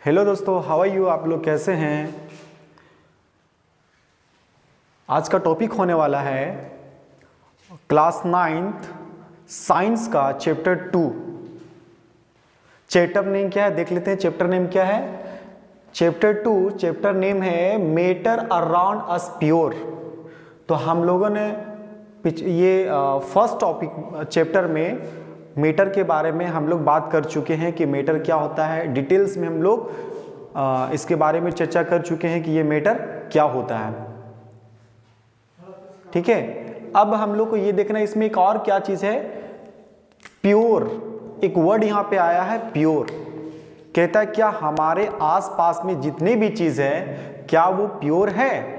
Hello दोस्तों, how are you. आप लोग कैसे हैं। आज का टॉपिक होने वाला है क्लास 9th साइंस का चैप्टर 2। चैप्टर नेम क्या है देख लेते हैं। चैप्टर नेम क्या है? चैप्टर 2 चैप्टर नेम है मैटर अराउंड अस प्योर। तो हम लोगों ने ये फर्स्ट टॉपिक चैप्टर में मैटर के बारे में हम लोग बात कर चुके हैं कि मैटर क्या होता है। डिटेल्स में हम लोग इसके बारे में चर्चा कर चुके हैं कि ये मैटर क्या होता है। ठीक है, अब हम लोग को ये देखना है इसमें एक और क्या चीज है, प्योर। एक वर्ड यहां पे आया है प्योर। कहता है क्या हमारे आसपास में जितनी भी चीज है क्या वो प्योर है।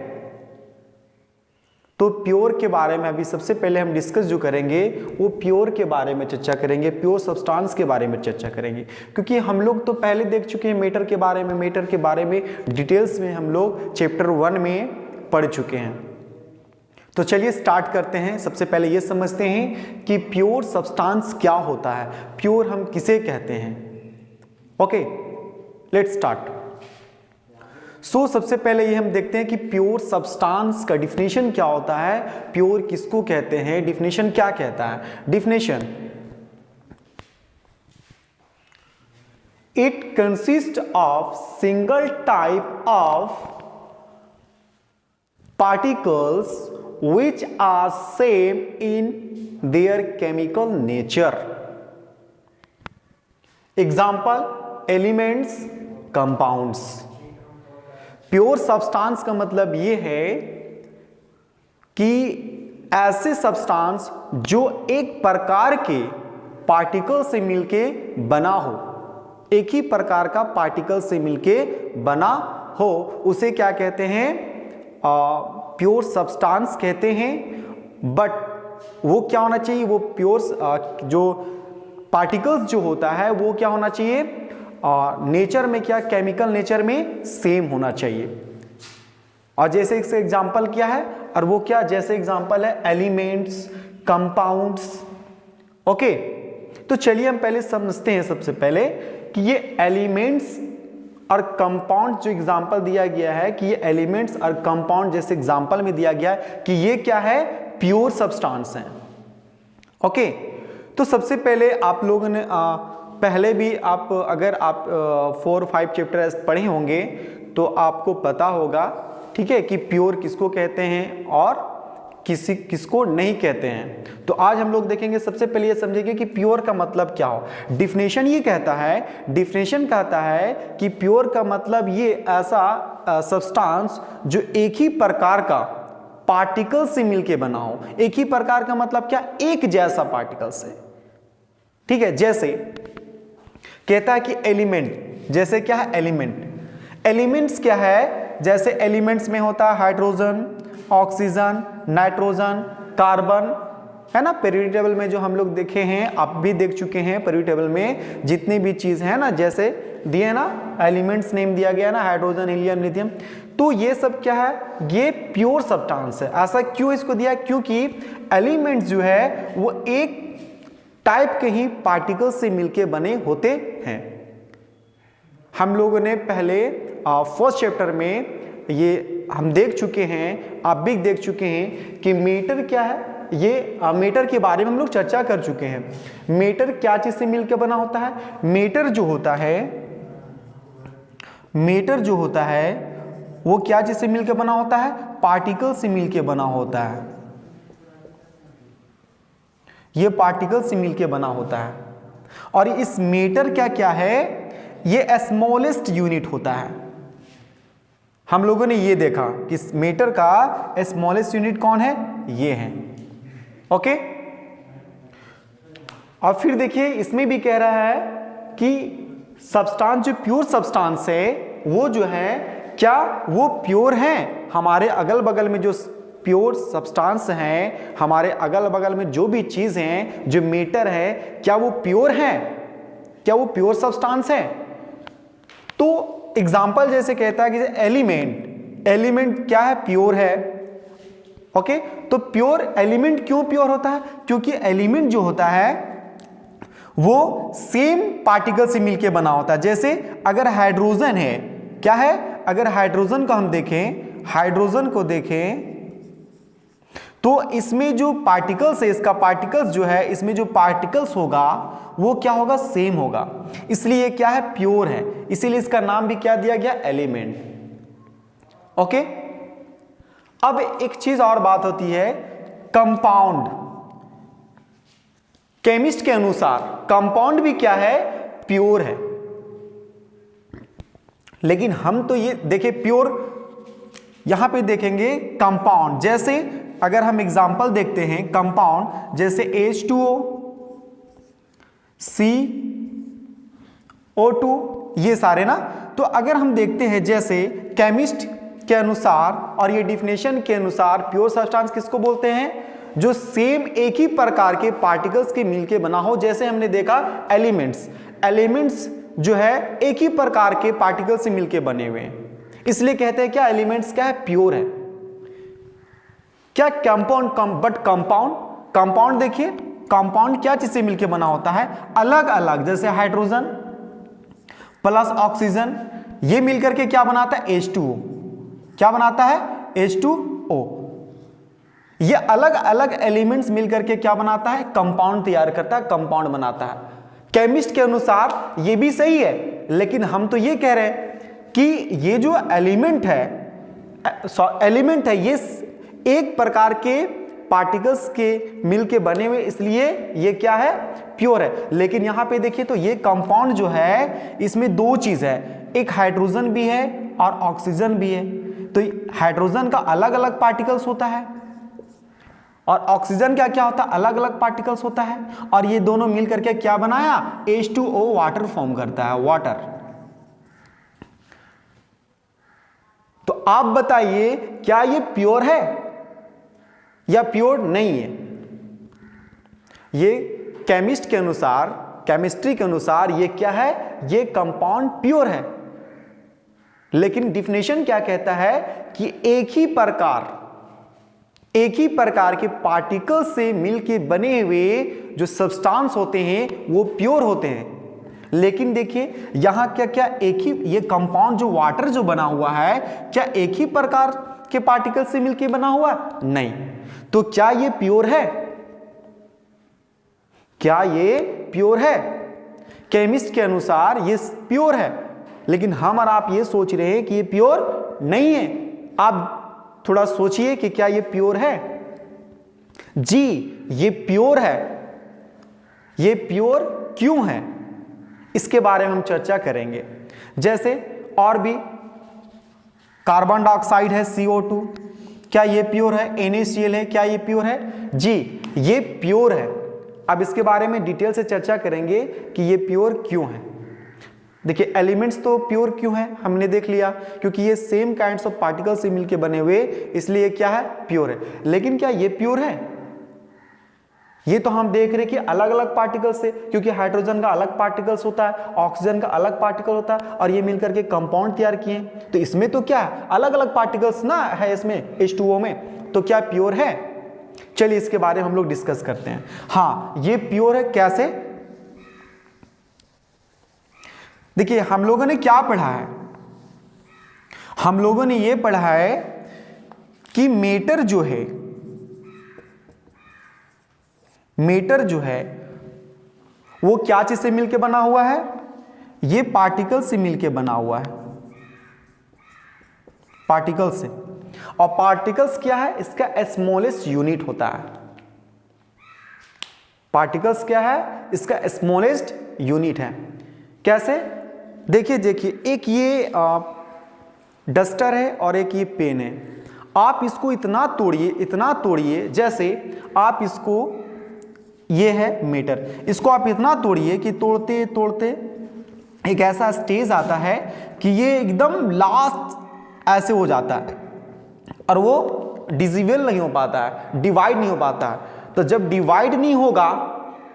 तो प्योर के बारे में अभी सबसे पहले हम डिस्कस जो करेंगे वो प्योर के बारे में चर्चा करेंगे, प्योर सब्सटेंस के बारे में चर्चा करेंगे। क्योंकि हम लोग तो पहले देख चुके हैं मैटर के बारे में डिटेल्स में हम लोग चैप्टर 1 में पढ़ चुके हैं। तो चलिए स्टार्ट करते हैं। सबसे पहले ये समझते हैं कि प्योर सब्सटेंस क्या होता है, प्योर हम किसे कहते हैं। Okay, let's start. सबसे पहले ये हम देखते हैं कि प्योर सब्सटेंस का डिफिनेशन क्या होता है, प्योर किसको कहते हैं, डिफिनेशन क्या कहता है। Definition, it consist of single type of particles which are same in their chemical nature. Example, elements, compounds. Pure substance का मतलब ये है कि ऐसे सब्सटेंस जो एक प्रकार के पार्टिकल से मिलके बना हो, एक ही प्रकार का पार्टिकल से मिलके बना हो, उसे क्या कहते हैं, प्योर सब्सटेंस कहते हैं। बट वो क्या होना चाहिए, वो प्योर जो पार्टिकल्स जो होता है वो क्या होना चाहिए, नेचर में क्या, केमिकल नेचर में सेम होना चाहिए। और जैसे इससे एग्जांपल क्या है, और वो क्या, जैसे एग्जांपल है एलिमेंट्स, कंपाउंड्स। ओके, तो चलिए हम पहले समझते हैं सबसे पहले कि ये एलिमेंट्स और कंपाउंड जो एग्जांपल दिया गया है कि ये एलिमेंट्स और कंपाउंड जैसे एग्जांपल में दिया गया है कि ये क्या है, प्योर सब्सटेंस हैं। ओके, तो सबसे पहले आप लोगों ने पहले भी आप अगर आप 4-5 चैप्टर पढ़े होंगे तो आपको पता होगा, ठीक है, कि प्योर किसको कहते हैं और किसको नहीं कहते हैं। तो आज हम लोग देखेंगे, सबसे पहले ये समझेंगे कि प्योर का मतलब क्या हो। डिफिनेशन ये कहता है कि प्योर का मतलब ये ऐसा सब्सटेंस जो एक ही प्रकार का पार्टिकल से मिलके बना हो। एक ही प्रकार का मतलब क्या, एक जैसा पार्टिकल से। ठीक है, जैसे कहता है कि एलिमेंट, जैसे क्या है एलिमेंट्स क्या है, जैसे एलिमेंट्स में होता है हाइड्रोजन, ऑक्सीजन, नाइट्रोजन, कार्बन, है ना। पीरियोडिक टेबल में जो हम लोग देखे हैं, आप भी देख चुके हैं, पीरियोडिक टेबल में जितनी भी चीज है ना, जैसे दिए ना, एलिमेंट्स नेम दिया गया ना, हाइड्रोजन, हीलियम, लिथियम। तो ये सब क्या है, ये प्योर सब्सटेंस है। ऐसा क्यों इसको दिया, क्योंकि एलिमेंट्स जो है वो एक टाइप के ही पार्टिकल से मिलके बने होते हैं। हम लोगों ने पहले फर्स्ट चैप्टर में ये हम देख चुके हैं, आप भी देख चुके हैं कि मैटर क्या है। ये मैटर के बारे में हम लोग चर्चा कर चुके हैं। मैटर क्या चीज से मिलकर बना होता है, मैटर जो होता है वो क्या चीज से मिलकर बना होता है, पार्टिकल से मिलकर बना होता है। ये पार्टिकल से मिलकर बना होता है। और इस मैटर क्या है, ये स्मॉलेस्ट यूनिट होता है। हम लोगों ने ये देखा कि मैटर का स्मॉलेस्ट यूनिट कौन है, ये है। ओके, और फिर देखिए इसमें भी कह रहा है कि सब्सटेंस जो प्योर सब्सटेंस है वो जो है क्या, वो प्योर है। हमारे अगल बगल में जो प्योर सब्सटेंस हैं, हमारे अगल बगल में जो भी चीज हैं, जो मैटर है, क्या वो प्योर है, क्या वो प्योर सब्सटेंस है। तो एग्जाम्पल जैसे कहता है कि एलिमेंट क्या है, प्योर है। ओके, तो प्योर एलिमेंट क्यों प्योर होता है, क्योंकि एलिमेंट जो होता है वो सेम पार्टिकल से मिलके बना होता है। जैसे अगर हाइड्रोजन है, क्या है, अगर हाइड्रोजन को हम देखें, हाइड्रोजन को देखें तो इसमें जो पार्टिकल्स है, इसका पार्टिकल्स जो है, इसमें जो पार्टिकल्स होगा वो क्या होगा, सेम होगा, इसलिए क्या है, प्योर है, इसीलिए इसका नाम भी क्या दिया गया, एलिमेंट। ओके, अब एक चीज और बात होती है, कंपाउंड। केमिस्ट के अनुसार कंपाउंड भी क्या है, प्योर है। लेकिन हम तो ये देखें प्योर, यहां पे देखेंगे कंपाउंड, जैसे अगर हम एग्जांपल देखते हैं कंपाउंड, जैसे H2O, CO2, ये सारे ना, तो अगर हम देखते हैं जैसे केमिस्ट के अनुसार और ये डिफिनेशन के अनुसार प्योर सब्सटेंस किसको बोलते हैं, जो सेम एक ही प्रकार के पार्टिकल्स के मिलके बना हो। जैसे हमने देखा एलिमेंट्स, एलिमेंट्स जो है एक ही प्रकार के पार्टिकल से मिलके बने हुए हैं, इसलिए कहते हैं क्या, एलिमेंट्स क्या है, प्योर है। क्या कंपाउंड बट कंपाउंड, कंपाउंड देखिए कंपाउंड क्या चीज से मिलके बना होता है, अलग अलग, जैसे हाइड्रोजन प्लस ऑक्सीजन, ये मिलकर के क्या बनाता है, H2O, क्या बनाता है, H2O। ये अलग अलग एलिमेंट्स मिलकर के क्या बनाता है, कंपाउंड तैयार करता है, कंपाउंड बनाता है। केमिस्ट के अनुसार ये भी सही है, लेकिन हम तो ये कह रहे हैं कि ये जो एलिमेंट है, ये एक प्रकार के पार्टिकल्स के मिलके बने हुए, इसलिए ये क्या है, प्योर है। लेकिन यहां पे देखिए तो ये कंपाउंड जो है इसमें दो चीज है, एक हाइड्रोजन भी है और ऑक्सीजन भी है। तो हाइड्रोजन का अलग अलग पार्टिकल्स होता है और ऑक्सीजन का क्या होता है, अलग अलग पार्टिकल्स होता है, और ये दोनों मिलकर के क्या बनाया, H2O, वाटर फॉर्म करता है, वाटर। तो आप बताइए क्या ये प्योर है या प्योर नहीं है। ये केमिस्ट के अनुसार, केमिस्ट्री के अनुसार ये क्या है, ये कंपाउंड प्योर है। लेकिन डिफिनेशन क्या कहता है कि एक ही प्रकार के पार्टिकल से मिलके बने हुए जो सब्सटेंस होते हैं वो प्योर होते हैं। लेकिन देखिए यहां क्या क्या एक ही, ये कंपाउंड जो वाटर जो बना हुआ है, क्या एक ही प्रकार के पार्टिकल से मिलके बना हुआ, नहीं। तो क्या ये प्योर है, क्या ये प्योर है, केमिस्ट के अनुसार ये प्योर है, लेकिन हम और आप ये सोच रहे हैं कि ये प्योर नहीं है। आप थोड़ा सोचिए कि क्या ये प्योर है, जी ये प्योर है। ये प्योर क्यों है, इसके बारे में हम चर्चा करेंगे। जैसे और भी कार्बन डाइऑक्साइड है, CO2, क्या ये प्योर है, NaCl है, क्या ये प्योर है, जी ये प्योर है। अब इसके बारे में डिटेल से चर्चा करेंगे कि ये प्योर क्यों है। देखिए एलिमेंट्स तो प्योर क्यों है, हमने देख लिया, क्योंकि ये सेम काइंड्स ऑफ पार्टिकल से मिलके बने हुए, इसलिए क्या है, प्योर है। लेकिन क्या ये प्योर है, ये तो हम देख रहे कि अलग अलग पार्टिकल से, क्योंकि हाइड्रोजन का अलग पार्टिकल्स होता है, ऑक्सीजन का अलग पार्टिकल होता है, और ये मिलकर के कंपाउंड तैयार किए। तो इसमें तो क्या है, अलग अलग पार्टिकल्स ना है इसमें, H2O में, तो क्या प्योर है। चलिए इसके बारे में हम लोग डिस्कस करते हैं। हाँ ये प्योर है, कैसे, देखिए हम लोगों ने क्या पढ़ा है, हम लोगों ने ये पढ़ा है कि मेटर जो है, मेटर जो है वो क्या चीज से मिलके बना हुआ है, ये पार्टिकल से मिलके बना हुआ है, पार्टिकल से। और पार्टिकल्स क्या है, इसका स्मॉलेस्ट यूनिट होता है। पार्टिकल्स क्या है, इसका स्मॉलेस्ट यूनिट है। कैसे, देखिए एक ये डस्टर है और एक ये पेन है। आप इसको इतना तोड़िए, जैसे आप इसको, ये है मीटर, इसको आप इतना तोड़िए कि तोड़ते तोड़ते एक ऐसा स्टेज आता है कि ये एकदम लास्ट ऐसे हो जाता है और वो डिविजिबल नहीं हो पाता है, डिवाइड नहीं हो पाता है। तो जब डिवाइड नहीं होगा,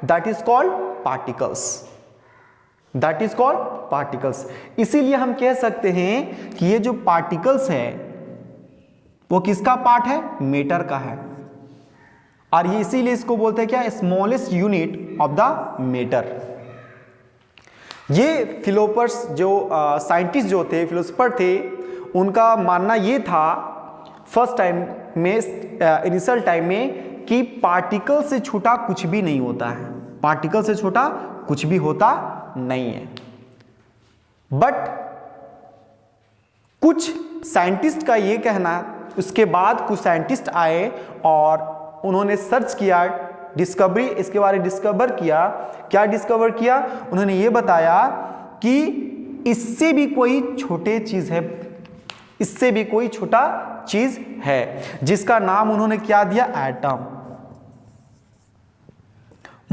that is called particles, that is called particles. इसीलिए हम कह सकते हैं कि ये जो पार्टिकल्स है वो किसका पार्ट है, मैटर का है। और ये इसीलिए इसको बोलते हैं क्या, smallest unit of the matter. ये फिलोसफर्स जो साइंटिस्ट जो थे, फिलोसफर थे, उनका मानना ये था फर्स्ट टाइम में, इनिशियल टाइम में, कि पार्टिकल से छोटा कुछ भी नहीं होता है, पार्टिकल से छोटा कुछ भी होता नहीं है। बट कुछ साइंटिस्ट का ये कहना, उसके बाद कुछ साइंटिस्ट आए और उन्होंने सर्च किया, डिस्कवरी, इसके बारे में डिस्कवर किया। क्या डिस्कवर किया? उन्होंने ये बताया कि इससे भी कोई छोटे चीज है, इससे भी कोई छोटा चीज है, जिसका नाम उन्होंने क्या दिया? एटम,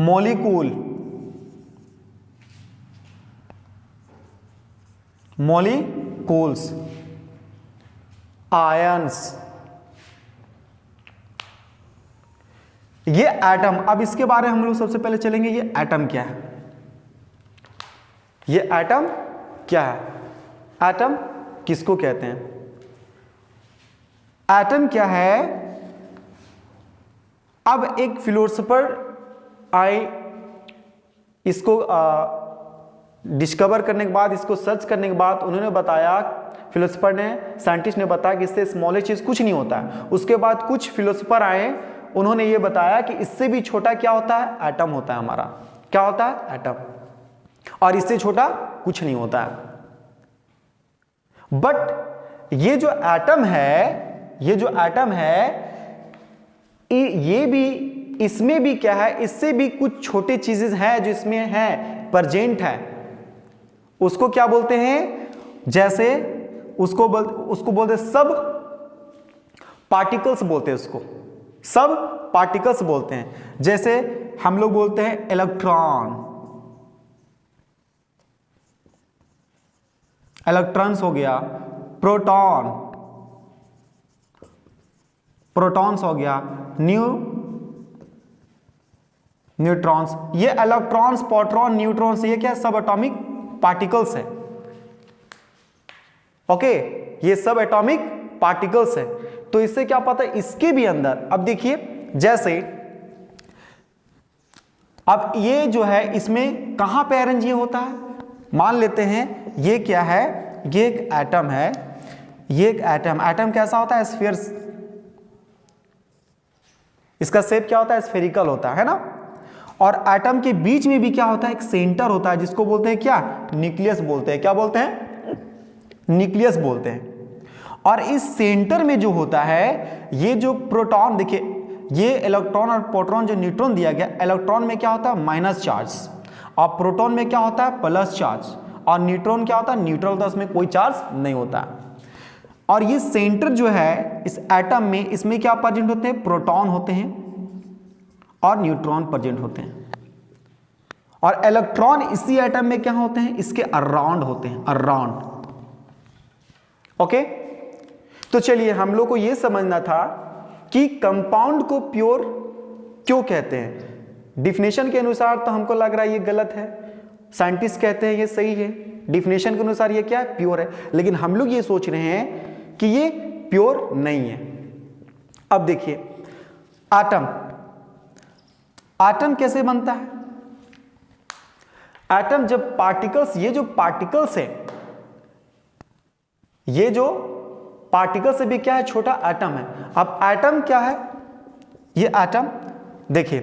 मॉलिक्यूल, मॉलिक्यूल्स, आयंस, ये एटम। अब इसके बारे में हम लोग सबसे पहले चलेंगे, ये एटम क्या है, ये एटम क्या है, एटम किसको कहते हैं, एटम क्या है। अब एक फिलोसोफर आए, इसको डिस्कवर करने के बाद, इसको सर्च करने के बाद उन्होंने बताया, फिलोसोफर ने, साइंटिस्ट ने बताया कि इससे स्मॉलेस्ट चीज कुछ नहीं होता है। उसके बाद कुछ फिलोसोफर आए, उन्होंने ये बताया कि इससे भी छोटा क्या होता है? एटम होता है हमारा। क्या होता है? एटम। और इससे छोटा कुछ नहीं होता है। बट ये जो एटम है, ये जो एटम है, ये भी, इसमें भी क्या है? इससे भी कुछ छोटे चीजें हैं जो इसमें है, प्रेजेंट है। उसको क्या बोलते हैं? जैसे उसको बोलते हैं सब पार्टिकल्स बोलते हैं, उसको सब पार्टिकल्स बोलते हैं। जैसे हम लोग बोलते हैं इलेक्ट्रॉन, इलेक्ट्रॉन्स हो गया, प्रोटॉन, प्रोटॉन्स हो गया, न्यूट्रॉन्स। ये इलेक्ट्रॉन्स, प्रोटॉन, न्यूट्रॉन्स, ये क्या? सब एटॉमिक पार्टिकल्स है। ओके, ये सब एटॉमिक पार्टिकल्स है। तो इससे क्या पता है? इसके भी अंदर, अब देखिए, जैसे अब ये जो है, इसमें कहां पे अरेंज ये होता है? मान लेते हैं ये क्या है? ये एक एटम है, ये एक एटम। एटम कैसा होता है? स्फीयर, इसका शेप क्या होता है? स्फेरिकल होता है ना। और एटम के बीच में भी क्या होता है? एक सेंटर होता है, जिसको बोलते हैं क्या? न्यूक्लियस बोलते हैं। क्या बोलते हैं? न्यूक्लियस बोलते हैं। और इस सेंटर में जो होता है, ये जो प्रोटॉन, देखिए ये इलेक्ट्रॉन और प्रोटॉन जो न्यूट्रॉन दिया गया, इलेक्ट्रॉन में क्या होता है? माइनस चार्ज, और प्रोटॉन में क्या होता है? प्लस चार्ज, और न्यूट्रॉन क्या होता है? न्यूट्रल होता है, उसमें कोई चार्ज नहीं होता। और ये सेंटर जो है इस एटम में, इसमें क्या प्रेजेंट होते हैं? प्रोटॉन होते हैं और न्यूट्रॉन प्रेजेंट होते हैं। और इलेक्ट्रॉन इसी एटम में क्या होते हैं? इसके अराउंड होते हैं, अराउंड। ओके, तो चलिए, हम लोग को यह समझना था कि कंपाउंड को प्योर क्यों कहते हैं। डिफिनेशन के अनुसार तो हमको लग रहा है ये गलत है, साइंटिस्ट कहते हैं ये सही है, डिफिनेशन के अनुसार ये क्या है? प्योर है। लेकिन हम लोग ये सोच रहे हैं कि ये प्योर नहीं है। अब देखिए, एटम, एटम कैसे बनता है? एटम जब पार्टिकल्स, ये जो पार्टिकल्स है, ये जो पार्टिकल से भी क्या है? छोटा एटम है। अब एटम क्या है? ये एटम, देखिए,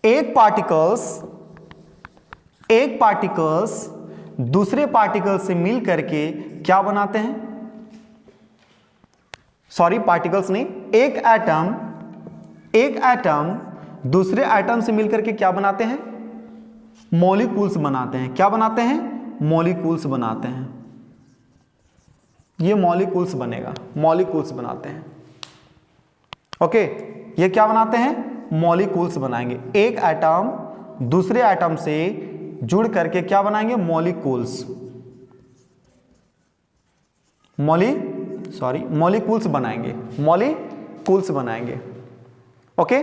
एक पार्टिकल्स दूसरे पार्टिकल से मिल करके क्या बनाते हैं? सॉरी, पार्टिकल्स नहीं, एक एटम दूसरे एटम से मिलकर के क्या बनाते हैं? मॉलिक्यूल्स बनाते हैं। क्या बनाते हैं? मॉलिक्यूल्स बनाते हैं। ये मॉलिक्यूल्स बनेगा, मॉलिक्यूल्स बनाते हैं। ओके, ये क्या बनाते हैं? मॉलिक्यूल्स बनाएंगे। एक एटम दूसरे एटम से जुड़ करके क्या बनाएंगे? मॉलिक्यूल्स, मॉलिक्यूल्स बनाएंगे, मॉलिक्यूल्स बनाएंगे। ओके,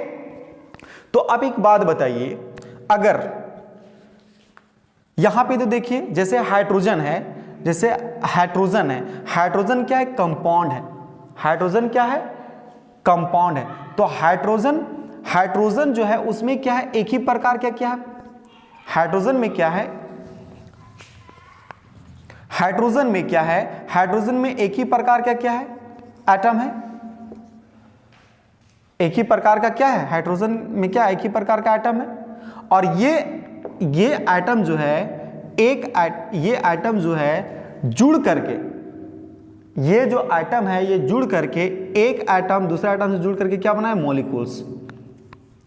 तो अब एक बात बताइए, अगर यहां पे तो देखिए, जैसे हाइड्रोजन है, जैसे हाइड्रोजन है, हाइड्रोजन क्या है? कंपाउंड है। हाइड्रोजन क्या है? कंपाउंड है। तो हाइड्रोजन जो है उसमें क्या है? एक ही प्रकार क्या है? हाइड्रोजन में क्या है? हाइड्रोजन में क्या है, हाइड्रोजन में एक ही प्रकार का क्या है, एटम है। एक ही प्रकार का क्या है, हाइड्रोजन में क्या एक ही प्रकार का एटम है। और ये एटम जो है ये एटम जो है जुड़ करके, ये जो एटम है ये जुड़ करके एक एटम दूसरे एटम से जुड़ करके क्या बनाए, मॉलिक्यूल्स।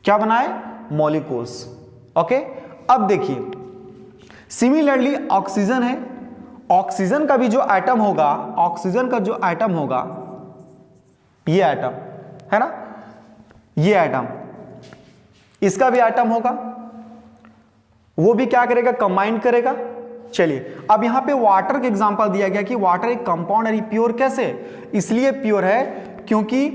क्या बनाए, मॉलिक्यूल्स। ओके, अब देखिए सिमिलरली ऑक्सीजन है, ऑक्सीजन का भी जो एटम होगा, ऑक्सीजन का जो एटम होगा, ये एटम है ना, ये एटम, इसका भी एटम होगा, वो भी क्या करेगा, कंबाइन करेगा। चलिए अब यहां पे वाटर का एग्जांपल दिया गया कि वाटर एक कंपाउंड है, प्योर कैसे, इसलिए प्योर है क्योंकि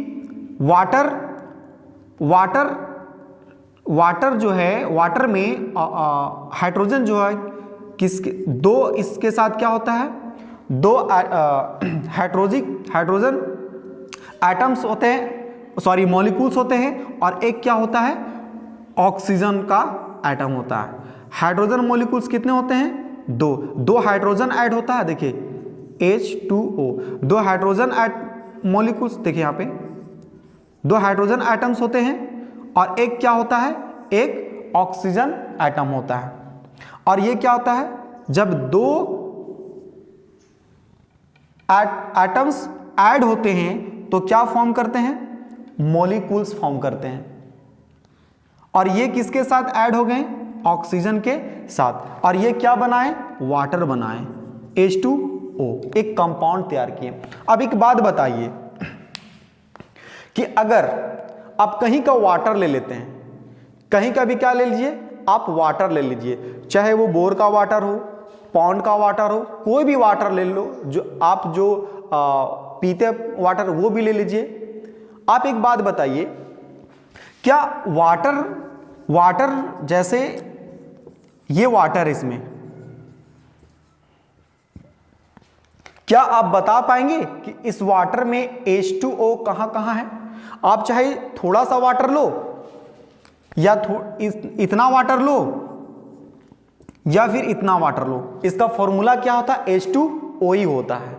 वाटर जो है, वाटर में हाइड्रोजन जो है किसके, दो इसके साथ क्या होता है, दो हाइड्रोजन एटम्स होते हैं, सॉरी मॉलिक्यूल्स होते हैं, और एक क्या होता है, ऑक्सीजन का एटम होता है। हाइड्रोजन मॉलिक्यूल्स कितने होते हैं, दो हाइड्रोजन ऐड होता है, देखिए H2O, दो हाइड्रोजन मॉलिक्यूल्स, देखिए यहाँ पे दो हाइड्रोजन एटम्स होते हैं, और एक क्या होता है, एक ऑक्सीजन एटम होता है। और ये क्या होता है, जब दो एटम्स ऐड होते हैं तो क्या फॉर्म करते हैं, मॉलिक्यूल्स फॉर्म करते हैं। और ये किसके साथ ऐड हो गए, ऑक्सीजन के साथ, और ये क्या बनाए, वाटर बनाए, H2O, एक कंपाउंड तैयार किए। अब एक बात बताइए कि अगर आप कहीं का वाटर ले लेते हैं, कहीं का भी क्या ले लीजिए, आप वाटर ले लीजिए, चाहे वो बोर का वाटर हो, पॉन्ड का वाटर हो, कोई भी वाटर ले लो, जो आप जो पीते वाटर वो भी ले लीजिए। आप एक बात बताइए, क्या वाटर जैसे ये वाटर, इसमें क्या आप बता पाएंगे कि इस वाटर में H2O कहां कहां है। आप चाहे थोड़ा सा वाटर लो या इतना वाटर लो या फिर इतना वाटर लो, इसका फॉर्मूला क्या होता है, H2O ही होता है।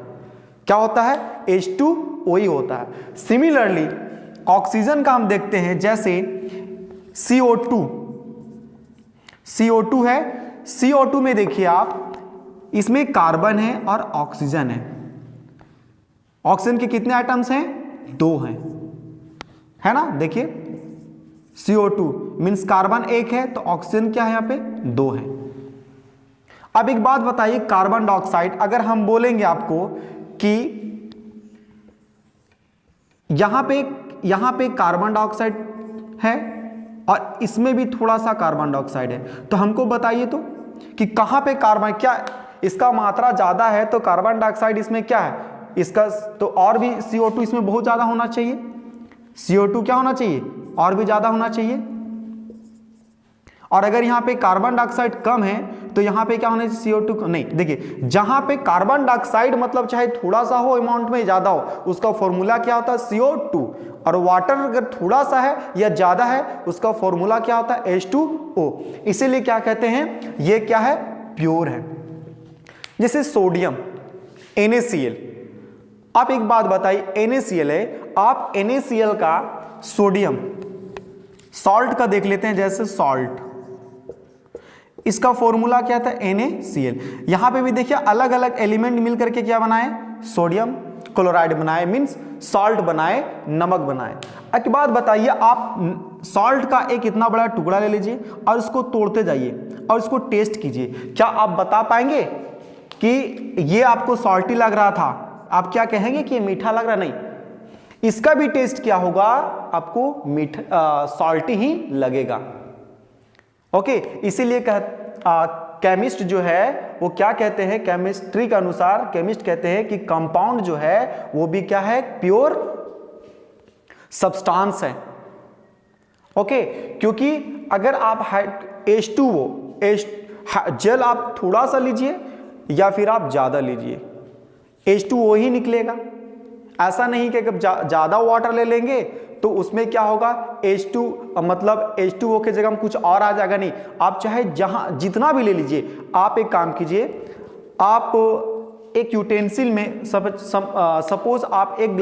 क्या होता है, H2O ही होता है। सिमिलरली ऑक्सीजन का हम देखते हैं, जैसे CO2 है, CO2 में देखिए आप, इसमें कार्बन है और ऑक्सीजन है। ऑक्सीजन के कितने एटम्स हैं, दो हैं, है ना, देखिए CO2 मीन्स कार्बन एक है, तो ऑक्सीजन क्या है यहाँ पे, दो है। अब एक बात बताइए, कार्बन डाइऑक्साइड, अगर हम बोलेंगे आपको कि यहां पे कार्बन डाइऑक्साइड है और इसमें भी थोड़ा सा कार्बन डाइऑक्साइड है, तो हमको बताइए तो कि कहां पे कार्बन, क्या इसका मात्रा ज्यादा है तो कार्बन डाइऑक्साइड इसमें क्या है, इसका तो और भी CO2 इसमें बहुत ज्यादा होना चाहिए, CO2 क्या होना चाहिए, और भी ज्यादा होना चाहिए। और अगर यहां पे कार्बन डाइऑक्साइड कम है तो यहां पे क्या होना चाहिए, CO2 नहीं। देखिए जहां पे कार्बन डाइऑक्साइड मतलब चाहे थोड़ा सा हो अमाउंट में, ज्यादा हो, उसका फॉर्मूला क्या होता है, CO2। और वाटर अगर थोड़ा सा है या ज्यादा है, उसका फॉर्मूला क्या होता है, H2O। इसीलिए क्या कहते हैं, ये क्या है, प्योर है। जैसे सोडियम NaCl, आप एक बात बताइए, NaCl है, आप NaCl का सोडियम सॉल्ट का देख लेते हैं, जैसे सॉल्ट, इसका फॉर्मूला क्या था, NaCl। यहां पे भी देखिए अलग अलग एलिमेंट मिलकर के क्या बनाए, सोडियम क्लोराइड बनाए, मींस सॉल्ट बनाए, नमक बनाए। एक बात बताइए, आप सॉल्ट का एक इतना बड़ा टुकड़ा ले लीजिए और उसको तोड़ते जाइए और उसको टेस्ट कीजिए, क्या आप बता पाएंगे कि ये आपको सॉल्टी लग रहा था, आप क्या कहेंगे कि ये मीठा लग रहा, नहीं, इसका भी टेस्ट क्या होगा, आपको मीठा सॉल्टी ही लगेगा। ओके, इसीलिए केमिस्ट जो है वो क्या कहते हैं, केमिस्ट्री के अनुसार केमिस्ट कहते हैं कि कंपाउंड जो है वो भी क्या है, प्योर सब्सटेंस है। ओके, क्योंकि अगर आप H2O जेल आप थोड़ा सा लीजिए या फिर आप ज्यादा लीजिए, H2O ही निकलेगा। ऐसा नहीं कि अगर ज्यादा वाटर ले लेंगे तो उसमें क्या होगा, H2 मतलब H2O के जगह हम कुछ और आ जाएगा, नहीं। आप चाहे जहां जितना भी ले लीजिए, आप एक काम कीजिए, आप एक यूटेंसिल में सपोज आप एक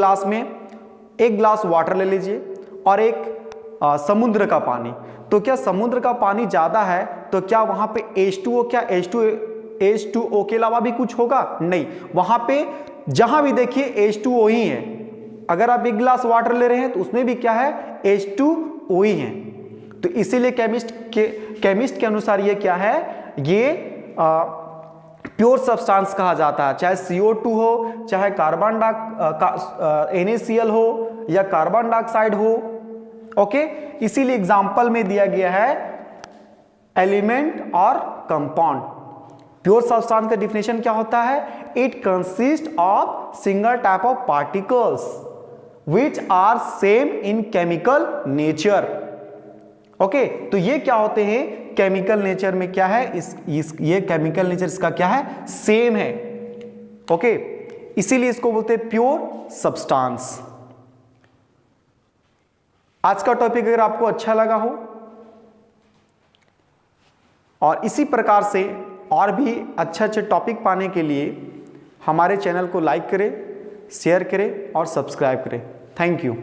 ग्लास वाटर ले लीजिए और एक समुद्र का पानी, तो क्या समुद्र का पानी ज़्यादा है तो क्या वहाँ पे H2O, क्या H2O के अलावा भी कुछ होगा? नहीं, वहाँ पे जहाँ भी देखिए H2O ही है। अगर आप एक ग्लास वाटर ले रहे हैं तो उसमें भी क्या है? H2O ही है। तो इसीलिए केमिस्ट के अनुसार ये क्या है? ये प्योर सब्सटेंस कहा जाता है, चाहे CO2 हो, चाहे NaCl हो या कार्बन डाइऑक्साइड हो। ओके, इसीलिए एग्जाम्पल में दिया गया है एलिमेंट और कंपाउंड। प्योर सब्सटेंस का डिफिनेशन क्या होता है? It consist of single type of particles which are same in chemical nature. Okay, तो ये क्या होते हैं? केमिकल नेचर में क्या है? ये केमिकल नेचर इसका क्या है? सेम है। ओके, इसीलिए इसको बोलते हैं प्योर सब्सटेंस। आज का टॉपिक अगर आपको अच्छा लगा हो और इसी प्रकार से और भी अच्छे टॉपिक पाने के लिए हमारे चैनल को लाइक करें, शेयर करें और सब्सक्राइब करें। Thank you.